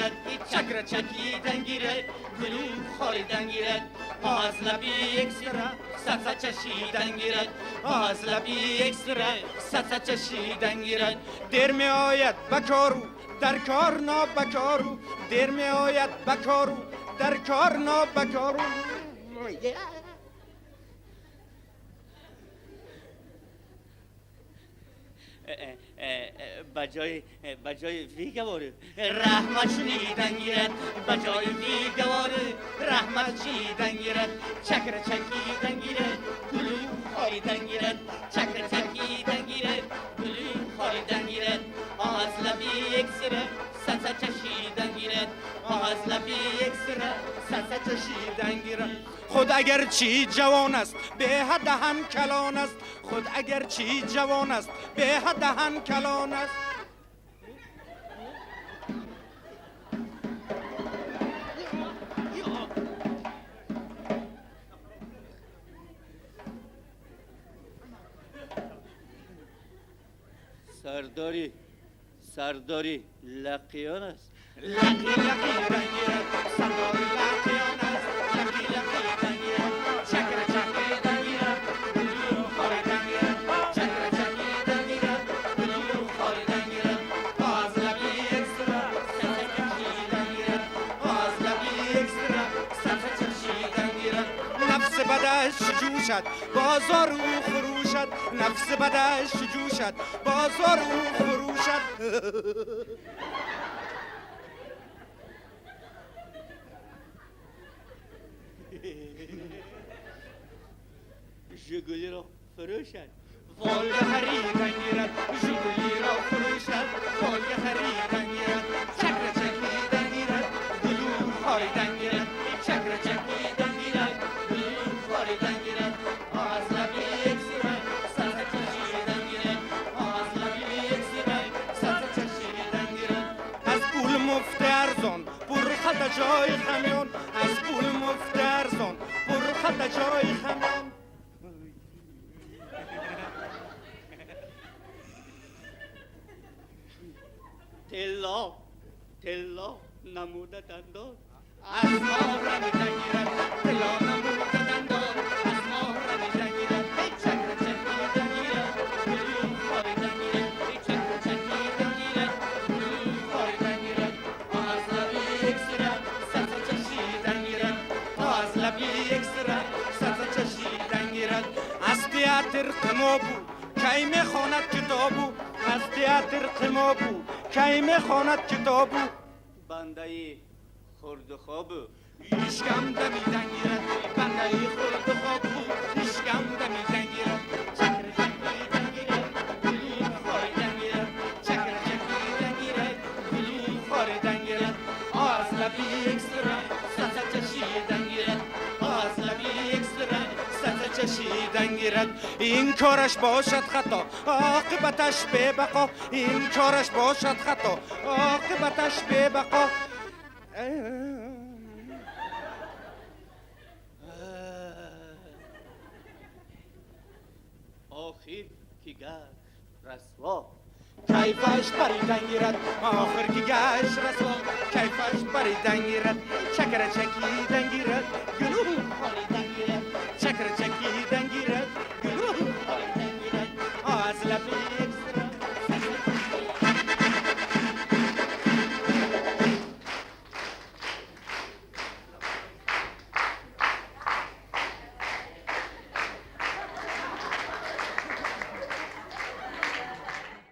گیرد چکر چکیدن گیرد گلو خاریدن گیرد از لبی اکسره سرسه چشیدن گیرد از لبی اکسره سرسه چشیدن گیرد دیر می آید بکارو در کار نابکارو دیر می آید بکارو در کار نابکارو بجای ویگواره رحمت شنیدن گیرد بجای ویگواره رحمت شنیدن گیرد چکر چکیدن گیرد گلو خاریدن گیرد چکر چکیدن گیرد گلو خاریدن گیرد از لبی اکسره سرسه چشیدن گیرد از لبی اکسره سرسه چشیدن گیرد خود اگر چی جوان است به حد هم کلان است خود اگر چی جوان است به حد هم کلان است سرداری لقیان است لقی لقی رنگیرد سرداری لقیان است لقی لقی رنگیرد چکر چکیدن گیرد گلو خاریدن گیرد چکر چکیدن گیرد گلو خاریدن گیرد از لبی اکسره سرسه چشیدن گیرد از لبی اکسره سرسه چشیدن گیرد نفس بدش جوشد بازار او خروشد نفس بدش جوشد بازار او خروشد ژگولی را فروشد والگ خریدن گیرد ژگولی را فروشد والگ خریدن گیرد چکر چکیدن گیرد گلو خاریدن گیرد چکر چکیدن گیرد گلو خاریدن گیرد از لبی اکسره سرسه چشیدن گیرد از لبی اکسره سرسه چشیدن گیرد از پول مفت ارزان پر خط جای خمیان از پول مفت ارزان پر خط جای خمیان تلا نموده دندان از ما رمیدن گیرد طلا نموده دندان از ما رمیدن گیرد چکر چکیدن گیرد گلو خاریدن گیرد چکر چکیدن گیرد گلو خاریدن گیرد از لبی اکسره سرسه چشیدن گیرد از لبی اکسره سرسه چشیدن گیرد از تیاتر قمابو کی میخواند کتابو از تیاتر قمابو کی میخواند کتابو بنده خورد و خوابو ایشکم دمیدن گیرد بنده خورد خوابو ایشکم دمیدن گیرد چکر چکیدن گیرد گلو خاریدن گیرد چکر چکیدن گیرد گلو خاریدن گیرد از لبی اکسره سرسه چشیدن گیرد از لبی اکسره سرسه چشیدن گیرد این کارش باشد خطا عاقبتش به بقا این کارش باشد خطا عاقبتش به بقا آخر که گشت رسوا کیفش پریدن گیرد آخر که گشت رسوا کیفش پریدن گیرد چکر چکیدن گیرد گلو خاریدن